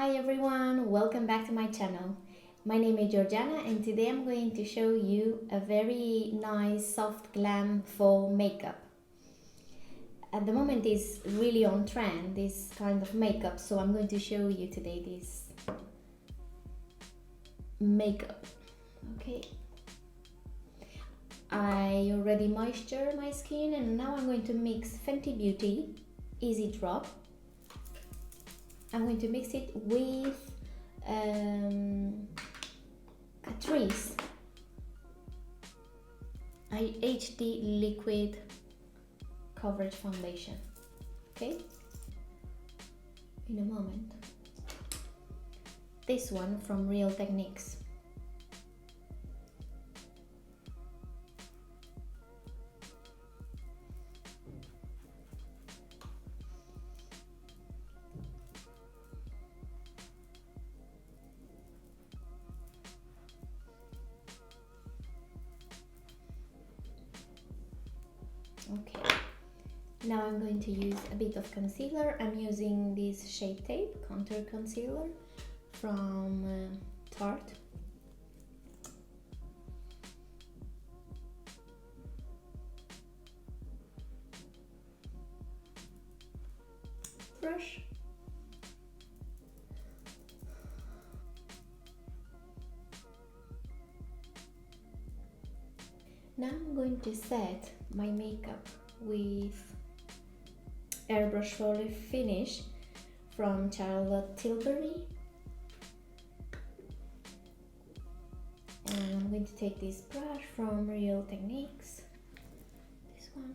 Hi everyone, welcome back to my channel. My name is Georgiana and today I'm going to show you a very nice soft glam fall makeup. At the moment it's really on trend, this kind of makeup, so I'm going to show you today this makeup. Okay. I already moisturized my skin and now I'm going to mix Fenty Beauty Easy Drop. I'm going to mix it with Catrice HD Liquid Coverage Foundation. Okay, in a moment. This one from Real Techniques. Okay, now I'm going to use a bit of concealer. I'm using this Shape Tape Contour Concealer from Tarte. Brush. Now I'm going to set my makeup with Airbrush Roller Finish from Charlotte Tilbury. And I'm going to take this brush from Real Techniques, this one.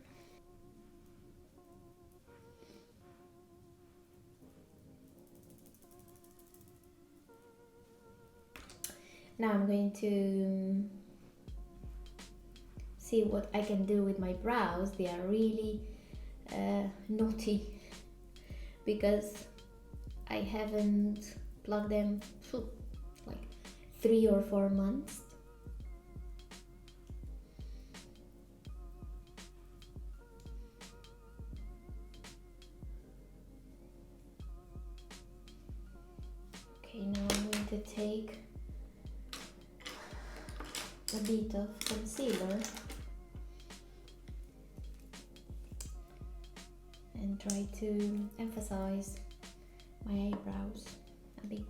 Now I'm going to see what I can do with my brows. They are really naughty because I haven't plucked them like 3 or 4 months. Okay, now I'm going to take a bit of concealer and try to emphasize my eyebrows a bit.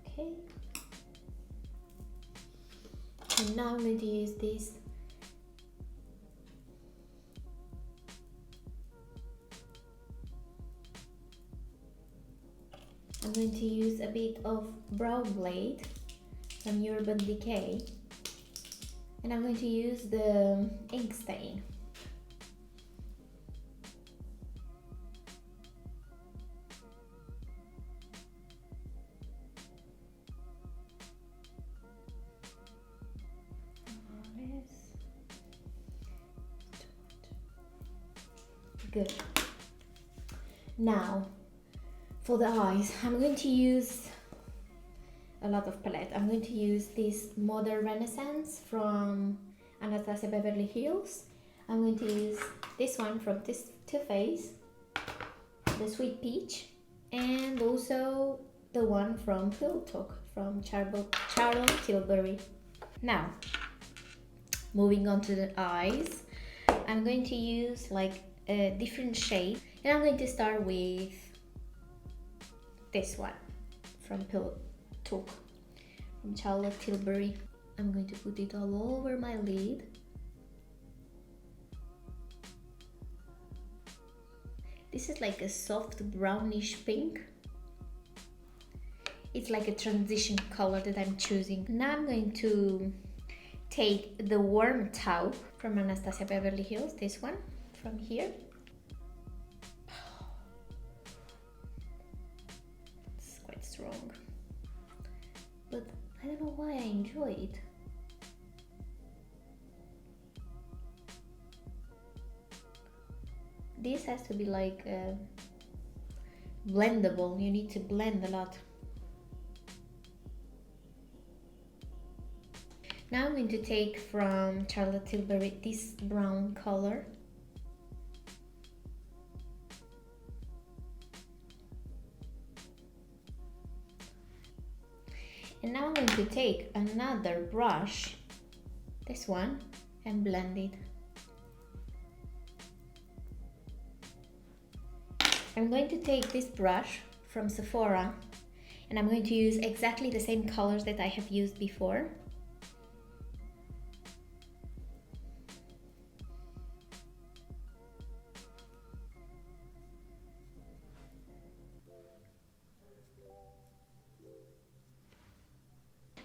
Okay. And now I'm going to use this I'm going to use a bit of Brow Blade from Urban Decay, and I'm going to use the ink stain. Good. Now, for the eyes, I'm going to use a lot of palette. I'm going to use this Modern Renaissance from Anastasia Beverly Hills. I'm going to use this one from Too Faced, the Sweet Peach, and also the one from Pillow Talk from Charlotte Tilbury. Now, moving on to the eyes, I'm going to use like a different shade, and I'm going to start with this one from Pillow Talk from Charlotte Tilbury. I'm going to put it all over my lid. This is like a soft brownish pink. It's like a transition color that I'm choosing. Now I'm going to take the Warm Taupe from Anastasia Beverly Hills, this one from here. It's quite strong, but I don't know why I enjoy it. This has to be like blendable. You need to blend a lot. Now I'm going to take from Charlotte Tilbury this brown color. And now I'm going to take another brush, this one, and blend it. I'm going to take this brush from Sephora and I'm going to use exactly the same colors that I have used before.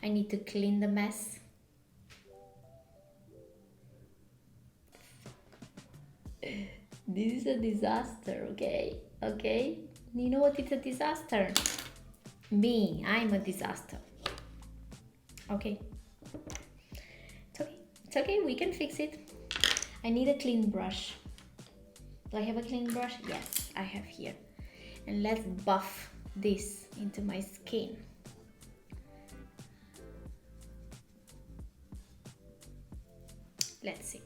I need to clean the mess. This is a disaster, okay? Okay? You know what it's a disaster? Me, I'm a disaster. Okay. It's okay. It's okay, we can fix it. I need a clean brush. Do I have a clean brush? Yes, I have here. And let's buff this into my skin. Let's see.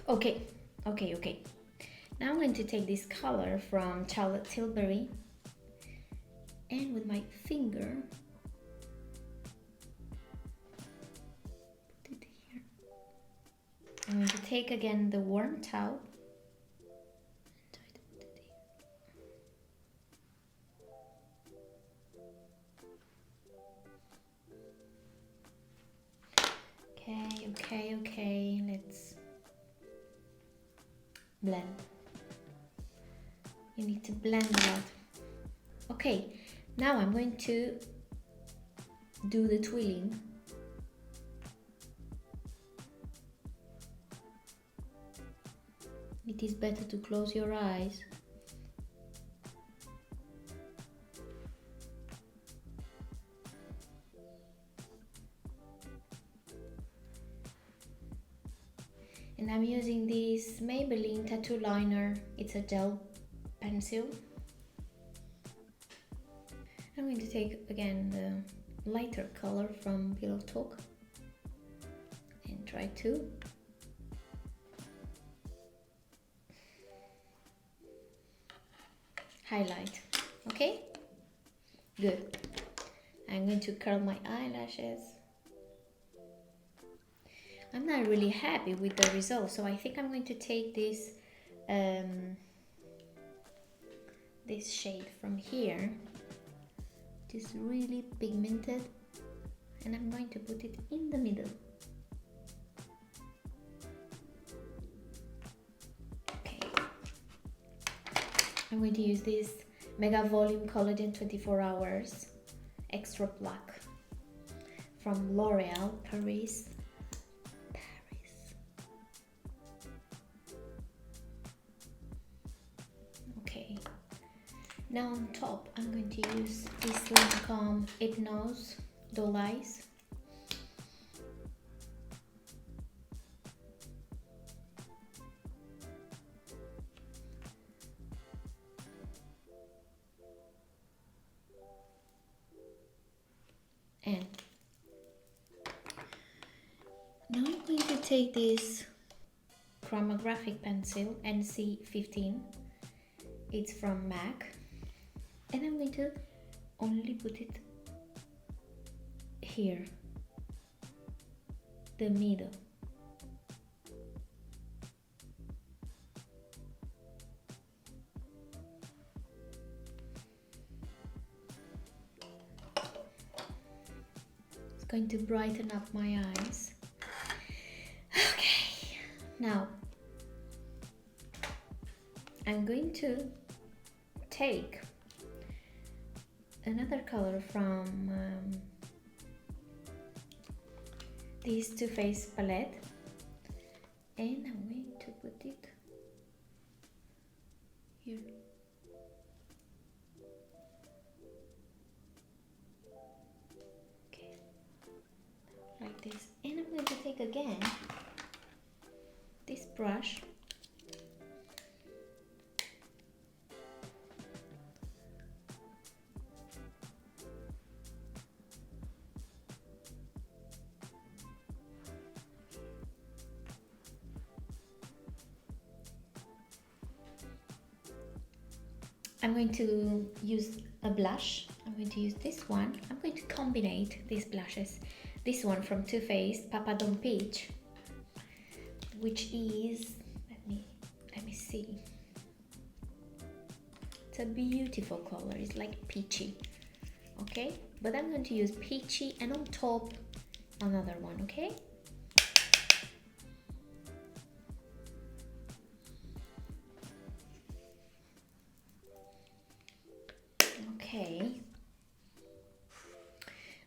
Okay. Now I'm going to take this color from Charlotte Tilbury and with my finger put it here. I'm going to take again the warm towel and try to put it here. Okay, let's blend. You need to blend a lot. Okay, now I'm going to do the twirling. It is better to close your eyes. And I'm using this Maybelline tattoo liner. It's a gel pencil. I'm going to take again the lighter color from Pillow Talk and try to highlight. Okay? Good. I'm going to curl my eyelashes. I'm not really happy with the result, so I think I'm going to take this this shade from here. It is really pigmented and I'm going to put it in the middle. Okay. I'm going to use this Mega Volume Collagen 24 Hours Extra Black from L'Oreal Paris. Now on top, I'm going to use this Lancôme Hypnose Doll Eyes. And now I'm going to take this chromographic pencil NC15. It's from MAC. And I'm going to only put it here, the middle. It's going to brighten up my eyes. Okay, now I'm going to take another color from this Too Faced palette and I'm going to put it here. Okay, like this. And I'm going to take again this brush I'm going to use a blush. I'm going to use this one. I'm going to combine these blushes. This one from Too Faced, Papadon Peach, which is, let me see. It's a beautiful color. It's like peachy. Okay, but I'm going to use peachy and on top another one. Okay. Okay,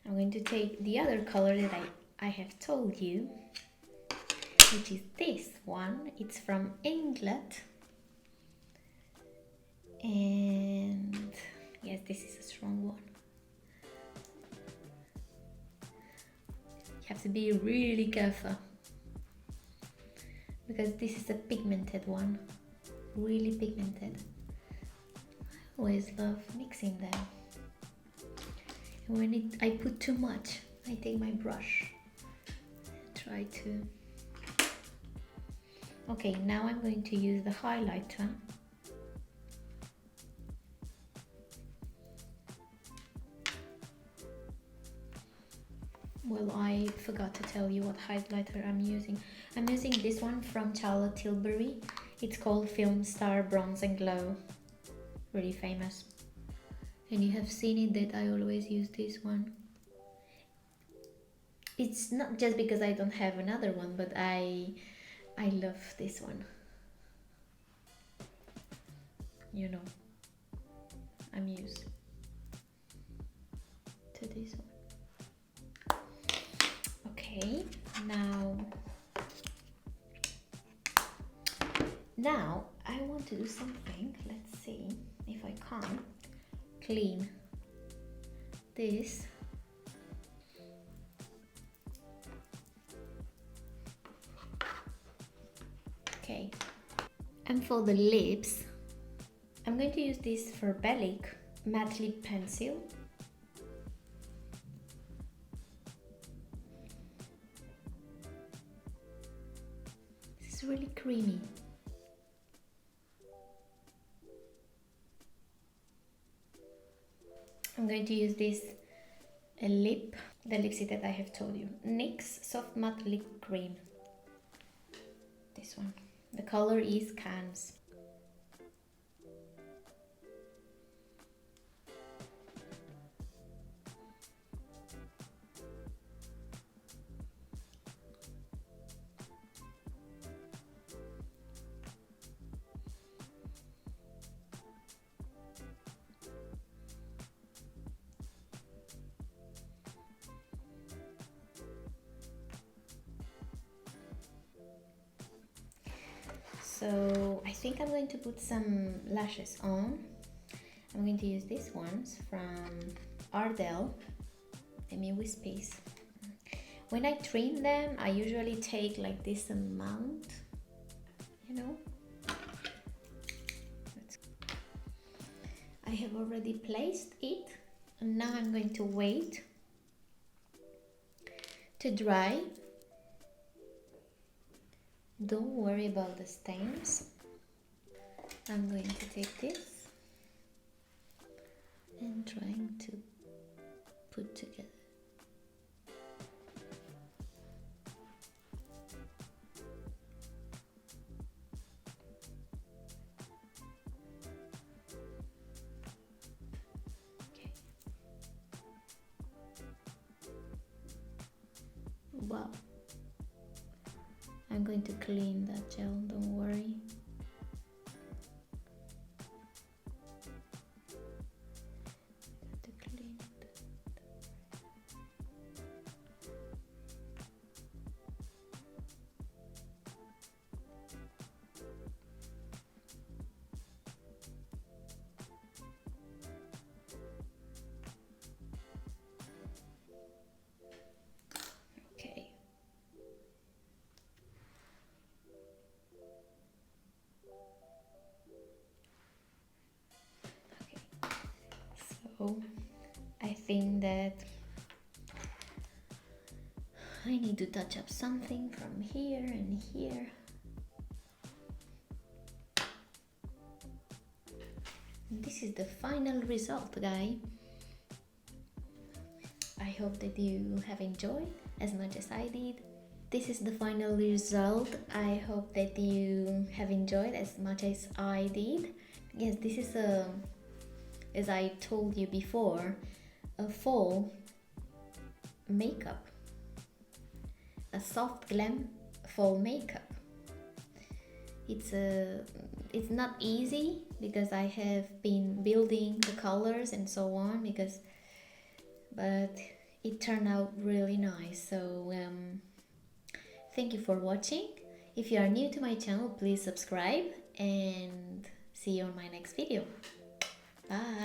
I'm going to take the other color that I have told you, which is this one. It's from Inglot, and yes, this is a strong one. You have to be really careful because this is a pigmented one, really pigmented. I always love mixing them. And when I put too much, I take my brush and try to. Okay, now I'm going to use the highlighter. Well, I forgot to tell you what highlighter I'm using. I'm using this one from Charlotte Tilbury. It's called Film Star Bronze and Glow. Really famous. And you have seen it that I always use this one. It's not just because I don't have another one, but I love this one. You know, I'm used to this one. Okay, now I want to do something. Let's see if I can clean this. Okay, and for the lips, I'm going to use this Beverly matte lip pencil. This is really creamy. I'm going to use this the lipstick that I have told you. NYX Soft Matte Lip Cream. This one. The color is Cannes. So I think I'm going to put some lashes on. I'm going to use these ones from Ardell, Demi Wispies. When I trim them, I usually take like this amount, you know. I have already placed it, and now I'm going to wait to dry. Don't worry about the stains. I'm going to take this and trying to put together. Okay. Wow. I'm going to clean that gel, don't worry. So I think that I need to touch up something from here and here. this is the final result, guys. I hope that you have enjoyed as much as I did. This is the final result. I hope that you have enjoyed as much as I did. Yes, this is as I told you before, a fall makeup, a soft glam fall makeup. It's not easy because I have been building the colors and so on, but it turned out really nice. So thank you for watching. If you are new to my channel, please subscribe and see you on my next video. Bye.